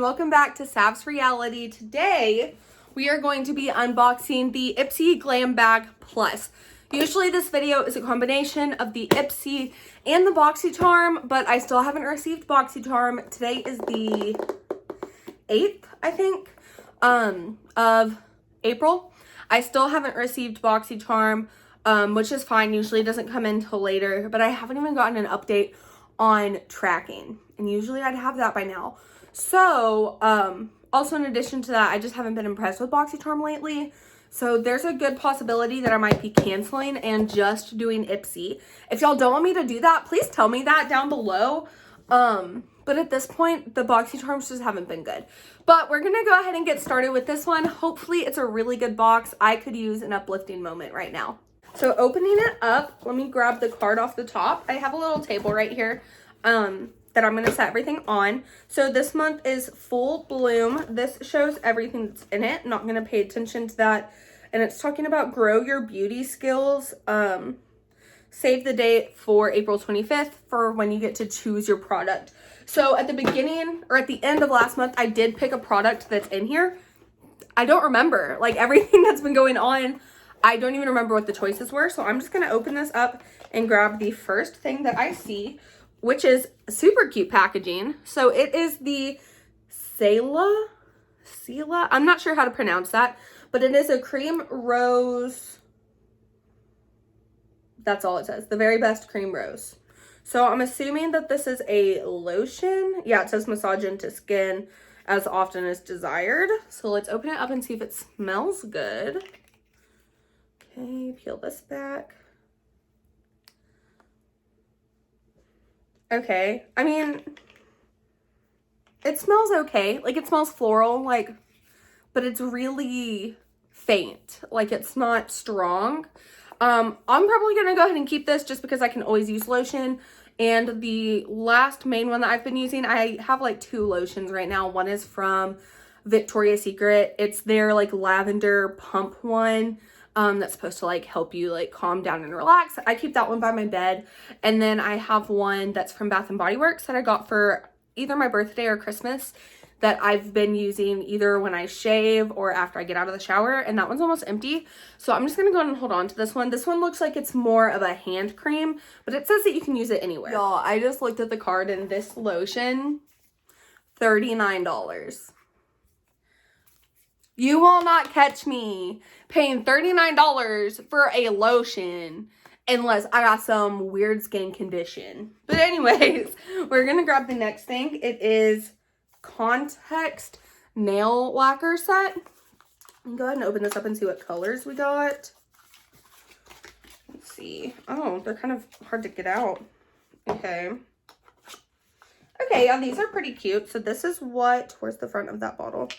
welcome back to Sav's Reality. Today we are going to be unboxing the Ipsy Glambag Plus. Usually this video is a combination of the Ipsy and the BoxyCharm, but I still haven't received BoxyCharm. Today is the 8th, I think, of April. I still haven't received BoxyCharm, which is fine. Usually it doesn't come in until later, but I haven't even gotten an update on tracking, and usually I'd have that by now. So also in addition to that, I just haven't been impressed with BoxyCharm lately, so there's a good possibility that I might be canceling and just doing Ipsy. If y'all don't want me to do that, please tell me that down below. But at this point, the BoxyCharms just haven't been good. But we're gonna go ahead and get started with this one. Hopefully it's a really good box. I could use an uplifting moment right now. So opening it up, let me grab the card off the top. I have a little table right here that I'm going to set everything on. So this month is Full Bloom. This shows everything that's in it. Not going to pay attention to that. And it's talking about grow your beauty skills. Save the date for April 25th for when you get to choose your product. So at the beginning or at the end of last month, I did pick a product that's in here. I don't remember. Like everything that's been going on, I don't even remember what the choices were. So I'm just going to open this up and grab the first thing that I see, which is super cute packaging. So it is the Sela. I'm not sure how to pronounce that, but it is a cream rose. That's all it says. The very best cream rose. So I'm assuming that this is a lotion. Yeah, it says massage into skin as often as desired. So let's open it up and see if it smells good. Okay, peel this back. Okay, I mean, it smells okay. Like, it smells floral, like, but it's really faint. Like, it's not strong. I'm probably gonna go ahead and keep this just because I can always use lotion. And the last main one that I've been using, I have like 2 lotions right now. One is from Victoria's Secret. It's their like lavender pump one. That's supposed to like help you like calm down and relax. I keep that one by my bed. And then I have one that's from Bath and Body Works that I got for either my birthday or Christmas that I've been using either when I shave or after I get out of the shower, and that one's almost empty. So I'm just gonna go ahead and hold on to this one. This one looks like it's more of a hand cream, but it says that you can use it anywhere. Y'all, I just looked at the card and this lotion, $39. You will not catch me paying $39 for a lotion unless I got some weird skin condition. But anyways, we're going to grab the next thing. It is Context Nail Lacquer Set. Go ahead and open this up and see what colors we got. Let's see. Oh, they're kind of hard to get out. Okay. Okay, yeah, these are pretty cute. So this is what, where's the front of that bottle?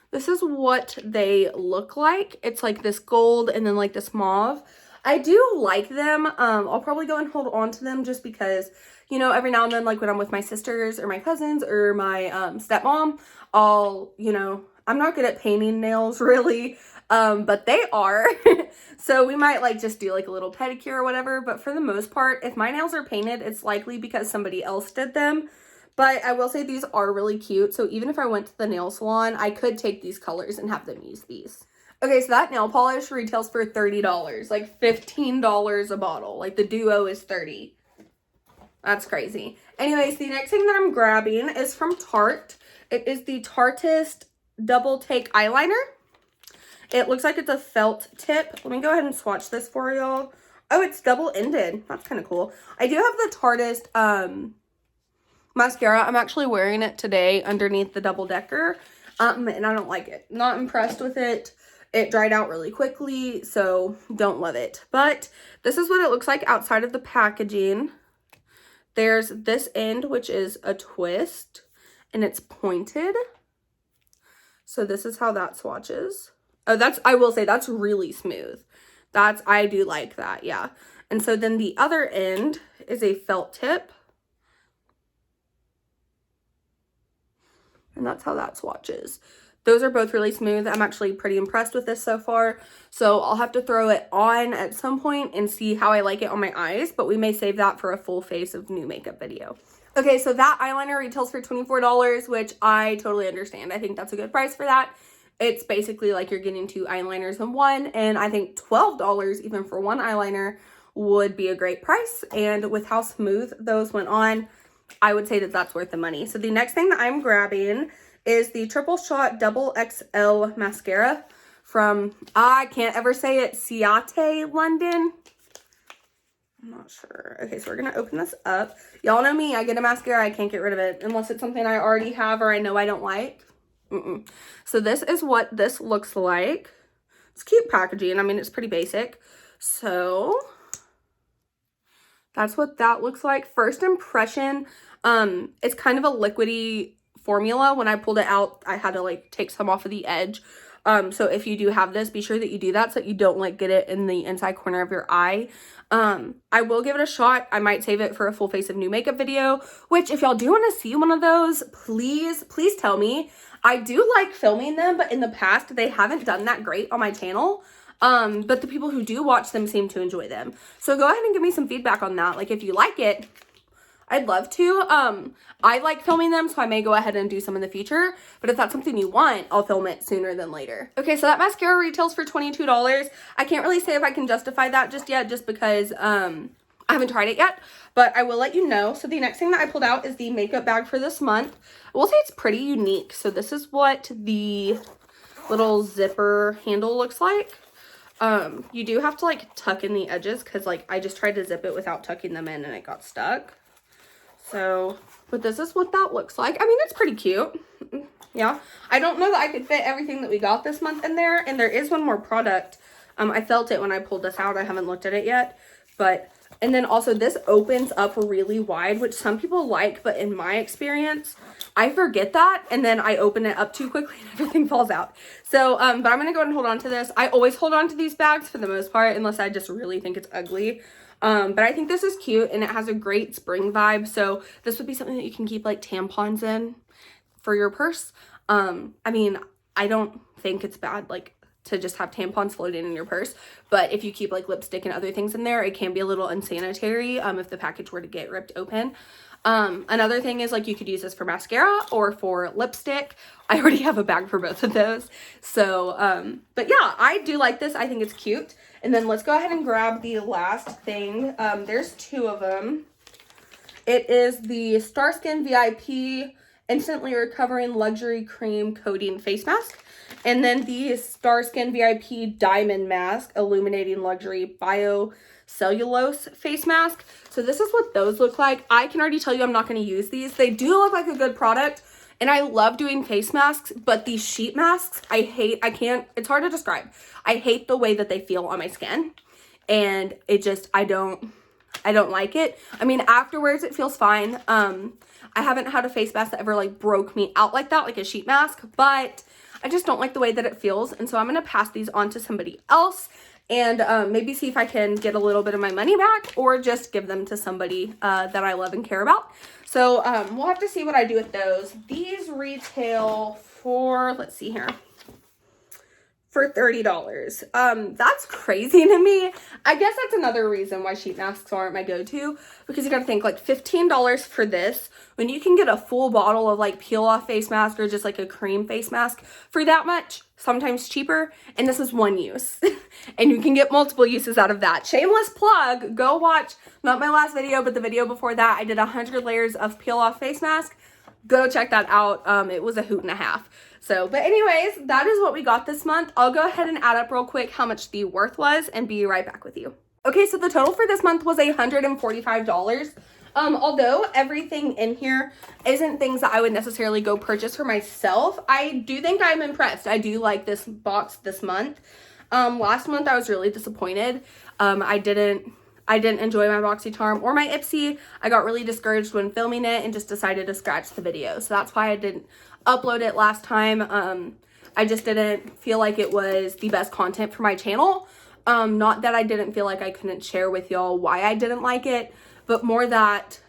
This is what they look like. It's like this gold and then like this mauve. I do like them. I'll probably go and hold on to them just because, you know, every now and then, like when I'm with my sisters or my cousins or my stepmom, I'll, you know, I'm not good at painting nails really, but they are. So we might like just do like a little pedicure or whatever. But for the most part, if my nails are painted, it's likely because somebody else did them. But I will say these are really cute. So even if I went to the nail salon, I could take these colors and have them use these. Okay, so that nail polish retails for $30. Like $15 a bottle. Like the duo is $30. That's crazy. Anyways, the next thing that I'm grabbing is from Tarte. It is the Tarteist Double Take Eyeliner. It looks like it's a felt tip. Let me go ahead and swatch this for y'all. Oh, it's double-ended. That's kind of cool. I do have the Tarteist mascara. I'm actually wearing it today underneath the double decker, and I don't like it. Not impressed with it. It dried out really quickly, so don't love it. But this is what it looks like outside of the packaging. There's this end, which is a twist, and it's pointed. So this is how that swatches. Oh, I will say that's really smooth. I do like that, yeah. And so then the other end is a felt tip. And that's how that swatches. Those are both really smooth. I'm actually pretty impressed with this so far. So I'll have to throw it on at some point and see how I like it on my eyes. But we may save that for a full face of new makeup video. Okay, so that eyeliner retails for $24, which I totally understand. I think that's a good price for that. It's basically like you're getting 2 eyeliners in one, and I think $12 even for one eyeliner would be a great price. And with how smooth those went on, I would say that that's worth the money. So the next thing that I'm grabbing is the Triple Shot Double XL Mascara from, I can't ever say it, Ciate London. I'm not sure. Okay, so we're going to open this up. Y'all know me. I get a mascara. I can't get rid of it unless it's something I already have or I know I don't like. So this is what this looks like. It's cute packaging. I mean, it's pretty basic. So that's what that looks like. First impression, it's kind of a liquidy formula. When I pulled it out, I had to like take some off of the edge. So if you do have this, be sure that you do that so that you don't like get it in the inside corner of your eye. I will give it a shot. I might save it for a full face of new makeup video, which if y'all do want to see one of those, please tell me. I do like filming them, but in the past, they haven't done that great on my channel. But the people who do watch them seem to enjoy them. So go ahead and give me some feedback on that. Like if you like it, I'd love to. I like filming them, so I may go ahead and do some in the future. But if that's something you want, I'll film it sooner than later. Okay, so that mascara retails for $22. I can't really say if I can justify that just yet, just because I haven't tried it yet. But I will let you know. So the next thing that I pulled out is the makeup bag for this month. I will say it's pretty unique. So this is what the little zipper handle looks like. You do have to like tuck in the edges because like I just tried to zip it without tucking them in and it got stuck. So, but this is what that looks like. I mean, it's pretty cute. Yeah. I don't know that I could fit everything that we got this month in there. And there is one more product. I felt it when I pulled this out. I haven't looked at it yet. But, and then also this opens up really wide, which some people like. But in my experience, I forget that. And then I open it up too quickly and everything falls out. So, but I'm going to go ahead and hold on to this. I always hold on to these bags for the most part, unless I just really think it's ugly. But I think this is cute and it has a great spring vibe. So this would be something that you can keep like tampons in for your purse. I mean, I don't think it's bad like to just have tampons floating in your purse, but if you keep like lipstick and other things in there, it can be a little unsanitary if the package were to get ripped open. Another thing is like you could use this for mascara or for lipstick. I already have a bag for both of those. So, but yeah, I do like this. I think it's cute. And then let's go ahead and grab the last thing. There's 2 of them. It is the Starskin VIP Instantly Recovering Luxury Cream Coating Face Mask. And then the Starskin VIP Diamond Mask Illuminating Luxury Biocellulose Face Mask. So this is what those look like. I can already tell you I'm not going to use these. They do look like a good product. And I love doing face masks, but these sheet masks, it's hard to describe. I hate the way that they feel on my skin. And it just, I don't like it. I mean, afterwards it feels fine. I haven't had a face mask that ever like broke me out like that, like a sheet mask, but I just don't like the way that it feels. And so I'm going to pass these on to somebody else and maybe see if I can get a little bit of my money back or just give them to somebody that I love and care about. So we'll have to see what I do with those. These retail for, let's see here, for $30. That's crazy to me. I guess that's another reason why sheet masks aren't my go-to, because you gotta think like $15 for this when you can get a full bottle of like peel off face mask or just like a cream face mask for that much, sometimes cheaper. And this is one use and you can get multiple uses out of that. Shameless plug, go watch not my last video, but the video before that. I did 100 layers of peel off face mask. Go check that out. It was a hoot and a half. So, but anyways, that is what we got this month. I'll go ahead and add up real quick how much the worth was and be right back with you. Okay, so the total for this month was $145. Although everything in here isn't things that I would necessarily go purchase for myself, I do think I'm impressed. I do like this box this month. Last month I was really disappointed. I didn't enjoy my BoxyCharm or my Ipsy. I got really discouraged when filming it and just decided to scratch the video. So that's why I didn't upload it last time. I just didn't feel like it was the best content for my channel. Not that I didn't feel like I couldn't share with y'all why I didn't like it, but more that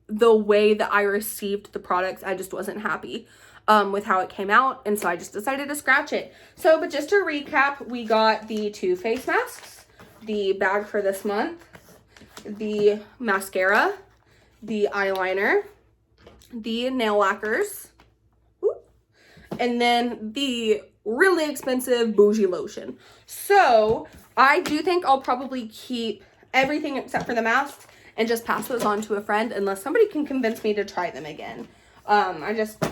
the way that I received the products, I just wasn't happy with how it came out. And so I just decided to scratch it. So, but just to recap, we got the 2 face masks, the bag for this month, the mascara, the eyeliner, the nail lacquers, and then the really expensive bougie lotion. So I do think I'll probably keep everything except for the masks and just pass those on to a friend unless somebody can convince me to try them again. I just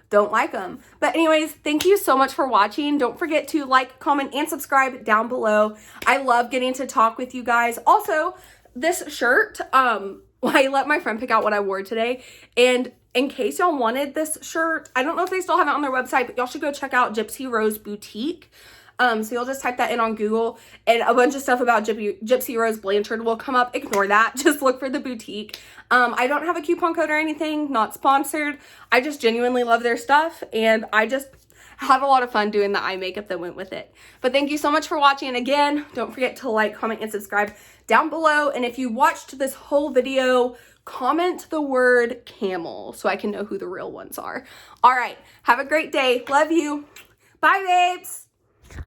don't like them. But anyways, thank you so much for watching. Don't forget to like, comment, and subscribe down below. I love getting to talk with you guys. Also, this shirt, I let my friend pick out what I wore today, and in case y'all wanted this shirt, I don't know if they still have it on their website, but y'all should go check out Gypsy Rose Boutique. So you'll just type that in on Google, and a bunch of stuff about Gypsy Rose Blanchard will come up. Ignore that. Just look for the boutique. I don't have a coupon code or anything, not sponsored. I just genuinely love their stuff, and I just had a lot of fun doing the eye makeup that went with it. But thank you so much for watching. Again, don't forget to like, comment, and subscribe down below. And if you watched this whole video, comment the word camel so I can know who the real ones are. All right, have a great day. Love you. Bye, babes.